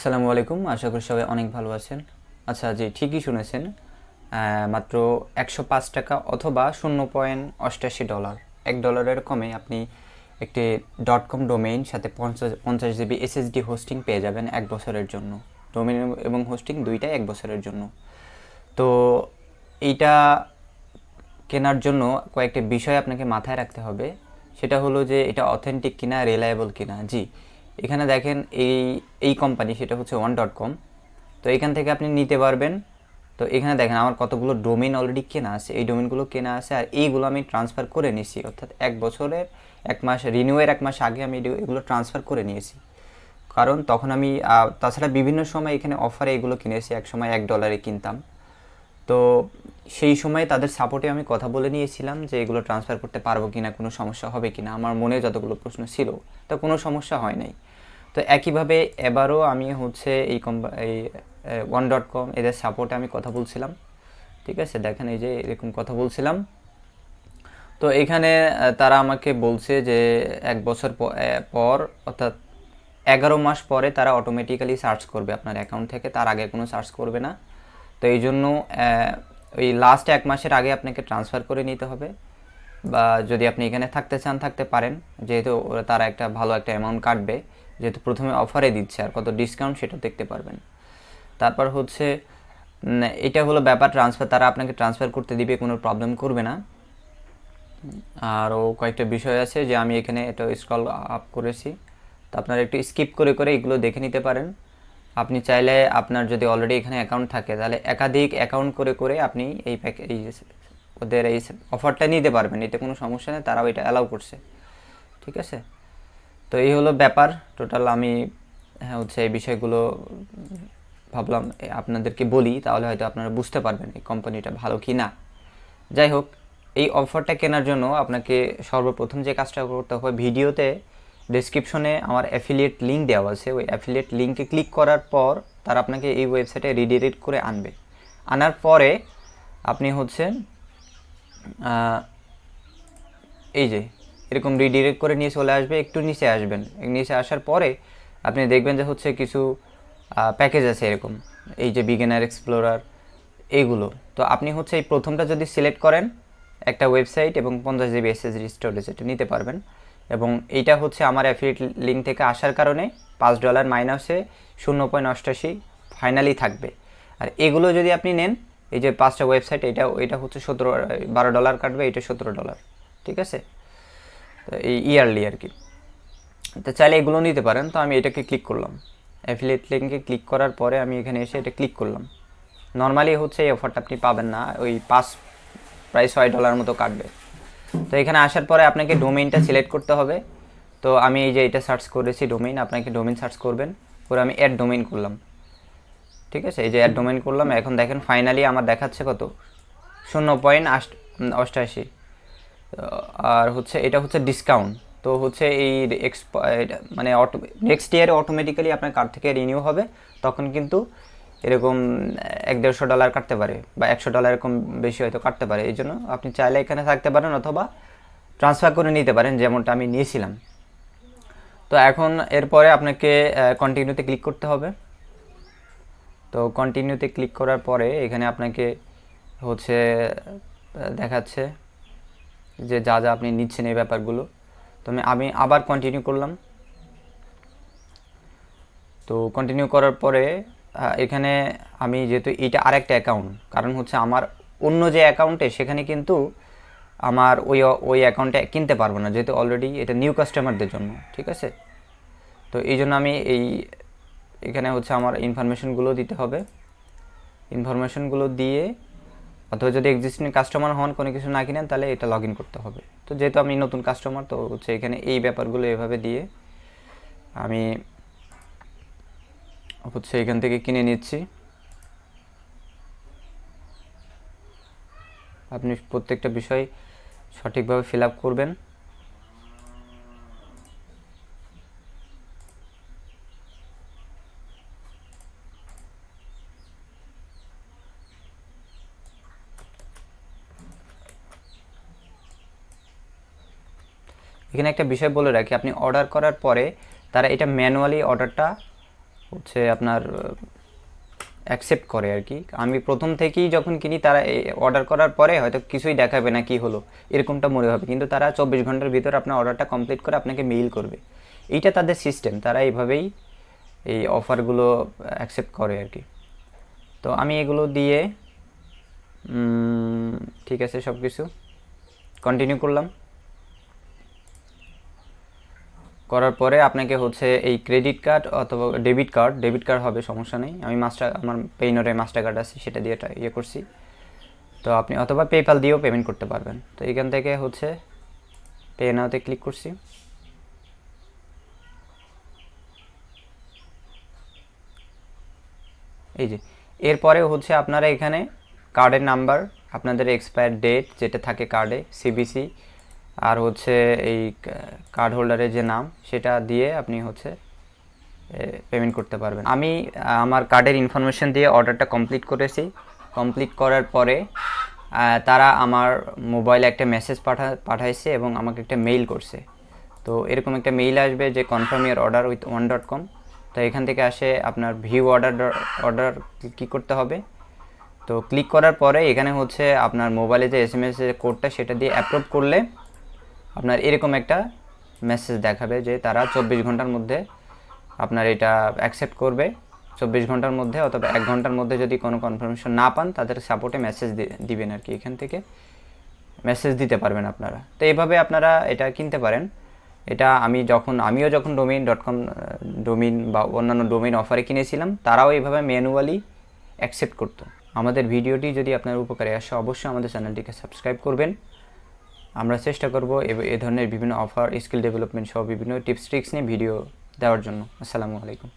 আসসালামু আলাইকুম, আশা করি সবাই অনেক ভালো আছেন। আচ্ছা, জি ঠিকই শুনেছেন। মাত্র 105 টাকা অথবা $0.88, $1 কমে আপনি একটি .com ডোমেইন সাথে 50 জিবি এসএসডি হোস্টিং পেয়ে যাবেন 1 বছরের জন্য। ডোমেইন এবং হোস্টিং দুইটাই 1 বছরের জন্য। তো এইটা কেনার জন্য কয়েকটি বিষয় আপনাকে মাথায় রাখতে হবে। সেটা হলো যে এটা অথেন্টিক কিনা, রিলায়েবল কিনা। জি, এখানে দেখেন এই এই কোম্পানি, সেটা হচ্ছে one.com। তো এখান থেকে আপনি নিতে পারবেন। তো এখানে দেখেন আমার কতগুলো ডোমেইন অলরেডি কেনা আছে, এই ডোমেইনগুলো কেনা আছে, আর এইগুলো আমি ট্রান্সফার করে নিয়েছি, অর্থাৎ 1 বছরের 1 মাস রিনিউয়ের 1 মাস আগে আমি এগুলো ট্রান্সফার করে নিয়েছি। কারণ তখন আমি তাছাড়া বিভিন্ন সময় এখানে অফারে এগুলো কিনেছি, এক সময় $1 কিনতাম। তো সেই সময় তাদের সাপোর্টে আমি কথা বলে নিয়েছিলাম যে এগুলো ট্রান্সফার করতে পারবো কিনা, কোনো সমস্যা হবে কিনা। আমার মনে যতগুলো প্রশ্ন ছিল, তো কোনো সমস্যা হয় নাই। তো একইভাবে এবারও আমি হচ্ছে এই one.com এদের সাপোর্টে আমি কথা বলছিলাম। ঠিক আছে, দেখেন এই যে এরকম কথা বলছিলাম। তো এখানে তারা আমাকে বলছে যে 1 বছর পর, অর্থাৎ 11 মাস পরে তারা অটোমেটিক্যালি সার্চ করবে আপনার অ্যাকাউন্ট থেকে, তার আগে কোনো সার্চ করবে না। তো এই জন্য ওই লাস্ট 1 মাসের আগে আপনাকে ট্রান্সফার করে নিতে হবে, বা যদি আপনি এখানে থাকতে চান থাকতে পারেন, যেহেতু তারা একটা ভালো একটা অ্যামাউন্ট কাটবে, যেহেতু প্রথমে অফারে দিচ্ছে, আর কত ডিসকাউন্ট সেটা দেখতে পারবেন। তারপর হচ্ছে এটা হলো ব্যাপার, ট্রান্সফার তারা আপনাকে ট্রান্সফার করতে দিবে, কোনো প্রবলেম করবে না। আরও কয়েকটা বিষয় আছে যে আমি এখানে এটা স্ক্রল আপ করেছি, তো আপনারা একটু স্কিপ করে করে এগুলো দেখে নিতে পারেন। আপনি চাইলে আপনার যদি অলরেডি এখানে অ্যাকাউন্ট থাকে, তাহলে একাধিক অ্যাকাউন্ট করে করে আপনি এই ওদের এই অফারটা নিতে পারবেন, এতে কোনো সমস্যা নেই, তারাও এটা অ্যালাউ করছে। ঠিক আছে, তো এই হলো ব্যাপার টোটাল। আমি হচ্ছে এই বিষয়গুলো ভাবলাম আপনাদেরকে বলি, তাহলে হয়তো আপনারা বুঝতে পারবেন এই কোম্পানিটা ভালো কি না। যাই হোক, এই অফারটা কেনার জন্য আপনাকে সর্বপ্রথম যে কাজটা করতে হবে, ভিডিওতে ডেসক্রিপশনে আমার অ্যাফিলিয়েট লিঙ্ক দেওয়া আছে, ওই অ্যাফিলিয়েট লিঙ্কে ক্লিক করার পর তারা আপনাকে এই ওয়েবসাইটে রিডিরেক্ট করে আনবে। আনার পরে আপনি হচ্ছে এই যে এরকম রিডিরেক্ট করে নিয়ে চলে আসবে, একটু নিচে আসবেন, নিচে আসার পরে আপনি দেখবেন যে হচ্ছে কিছু প্যাকেজ আছে এরকম, এই যে বিগিনার এক্সপ্লোরার এইগুলো। তো আপনি হচ্ছে এই প্রথমটা যদি সিলেক্ট করেন, একটা ওয়েবসাইট এবং 50 জিবি এসএসডি স্টোরেজ, এটা নিতে পারবেন। এবং এইটা হচ্ছে আমার অ্যাফিলিয়েট লিঙ্ক থেকে আসার কারণে $5 মাইনাসে 0.88 ফাইনালি থাকবে। আর এগুলো যদি আপনি নেন, এই যে 5টা ওয়েবসাইট, এটা হচ্ছে $12 কাটবে, এটা $17। ঠিক আছে, তো এই ইয়ারলি আর কি। তো চাইলে এগুলো নিতে পারেন। তো আমি এটাকে ক্লিক করলাম, অ্যাফিলিয়েট লিঙ্কে ক্লিক করার পরে আমি এখানে এসে এটা ক্লিক করলাম। নর্মালি হচ্ছে এই অফারটা আপনি পাবেন না, ওই প্রায় $6 মতো কাটবে। তো এখানে আসার পরে আপনাকে ডোমেইনটা সিলেক্ট করতে হবে। তো আমি এই যে এটা সার্চ করেছি ডোমেইন, আপনাকে ডোমেইন সার্চ করবেন, করে আমি অ্যাড ডোমেইন করলাম। ঠিক আছে, এই যে অ্যাড ডোমেইন করলাম। এখন দেখেন ফাইনালি আমার দেখাচ্ছে কত, 0.88। আর হচ্ছে এটা হচ্ছে ডিসকাউন্ট। তো হচ্ছে এই মানে নেক্সট ইয়ারে অটোমেটিক্যালি আপনার কার্ড থেকে রিনিউ হবে, তখন কিন্তু এরকম $100-150 কাটতে পারে, বা $100 এরকম বেশি হয়তো কাটতে পারে। এই জন্য আপনি চাইলে এখানে থাকতে পারেন, অথবা ট্রান্সফার করে নিতে পারেন, যেমনটা আমি নিয়েছিলাম। তো এখন এরপরে আপনাকে কন্টিনিউতে ক্লিক করতে হবে। তো কন্টিনিউতে ক্লিক করার পরে এখানে আপনাকে হচ্ছে দেখাচ্ছে যে যা যা আপনি নিচ্ছেন এই ব্যাপারগুলো। তো আমি আবার কন্টিনিউ করলাম। তো কন্টিনিউ করার পরে এখানে আমি যেহেতু এটা আরেকটা অ্যাকাউন্ট, কারণ হচ্ছে আমার অন্য যে অ্যাকাউন্টে, সেখানে কিন্তু আমার ওই অ্যাকাউন্টে কিনতে পারবো না, যেহেতু অলরেডি এটা নিউ কাস্টমারদের জন্য। ঠিক আছে, তো এই জন্য আমি এখানে হচ্ছে আমার ইনফরমেশনগুলো দিতে হবে। ইনফরমেশনগুলো দিয়ে, অথবা যদি এক্সিস্টিং কাস্টমার হন, কোনো কিছু না কিনেন, তাহলে এটা লগ ইন করতে হবে। তো যেহেতু আমি নতুন কাস্টমার, তো হচ্ছে এখানে এই ব্যাপারগুলো এভাবে দিয়ে আমি হচ্ছে এখান থেকে কিনে নিচ্ছি। আপনি প্রত্যেকটা বিষয় সঠিকভাবে ফিল আপ করবেন। এখানে একটা বিষয় বলে রাখি, আপনি অর্ডার করার পরে তারা এটা ম্যানুয়ালি অর্ডারটা হচ্ছে আপনার অ্যাকসেপ্ট করে আর কি। আমি প্রথম থেকেই যখন কিনি তারা অর্ডার করার পরে হয়তো কিছুই দেখাবে না কি হলো এরকমটা মনে হবে, কিন্তু তারা 24 ঘন্টার ভিতর আপনার অর্ডারটা কমপ্লিট করে আপনাকে মেইল করবে। এইটা তাদের সিস্টেম, তারা এইভাবেই এই অফারগুলো অ্যাকসেপ্ট করে আর কি। তো আমি এগুলো দিয়ে ঠিক আছে সব কিছু কন্টিনিউ করলাম। করার পরে আপনাকে হচ্ছে এই ক্রেডিট কার্ড অথবা ডেবিট কার্ড হবে, সমস্যা নেই। আমি আমার পেইনরে মাস্টার কার্ড আছে, সেটা দিয়ে ইয়ে করছি। তো আপনি অথবা পেপ্যাল দিয়েও পেমেন্ট করতে পারবেন। তো এখান থেকে হচ্ছে পে নাওতে ক্লিক করছি। এই যে এরপরে হচ্ছে আপনারা এখানে কার্ডের নাম্বার, আপনাদের এক্সপায়ার ডেট যেটা থাকে কার্ডে, সিবিসি, আর হচ্ছে এই কার্ড হোল্ডারের যে নাম সেটা দিয়ে আপনি হচ্ছে পেমেন্ট করতে পারবেন। আমি আমার কার্ডের ইনফরমেশন দিয়ে অর্ডারটা কমপ্লিট করেছি। কমপ্লিট করার পরে তারা আমার মোবাইলে একটা মেসেজ পাঠাইছে এবং আমাকে একটা মেইল করছে। তো এরকম একটা মেইল আসবে যে confirm your order with one.com। তো এখান থেকে আসে আপনার ভিউ অর্ডার ক্লিক করতে হবে। তো ক্লিক করার পরে এখানে হচ্ছে আপনার মোবাইলে যে SMS এর কোডটা সেটা দিয়ে অ্যাপ্রুভ করলে আপনার এরকম একটা মেসেজ দেখাবে যে তারা 24 ঘন্টার মধ্যে আপনার এটা অ্যাকসেপ্ট করবে। 24 ঘন্টার মধ্যে অথবা 1 ঘন্টার মধ্যে যদি কোনো কনফার্মেশন না পান তাদের সাপোর্টে মেসেজ দিবেন আর কি। এখান থেকে মেসেজ দিতে পারবেন আপনারা। তো এইভাবে আপনারা এটা কিনতে পারেন। এটা আমিও যখন domain.com ডোমিন বা অন্যান্য ডোমেইন অফারে কিনেছিলাম, তারাও এইভাবে ম্যানুয়ালি অ্যাকসেপ্ট করতো। আমাদের ভিডিওটি যদি আপনার উপকারে আসে অবশ্যই আমাদের চ্যানেলটিকে সাবস্ক্রাইব করবেন। আমরা চেষ্টা করব এ ধরনের বিভিন্ন অফার, স্কিল ডেভেলপমেন্ট সহ বিভিন্ন টিপস ট্রিক্স নিয়ে ভিডিও দেওয়ার জন্য। আসসালামু আলাইকুম।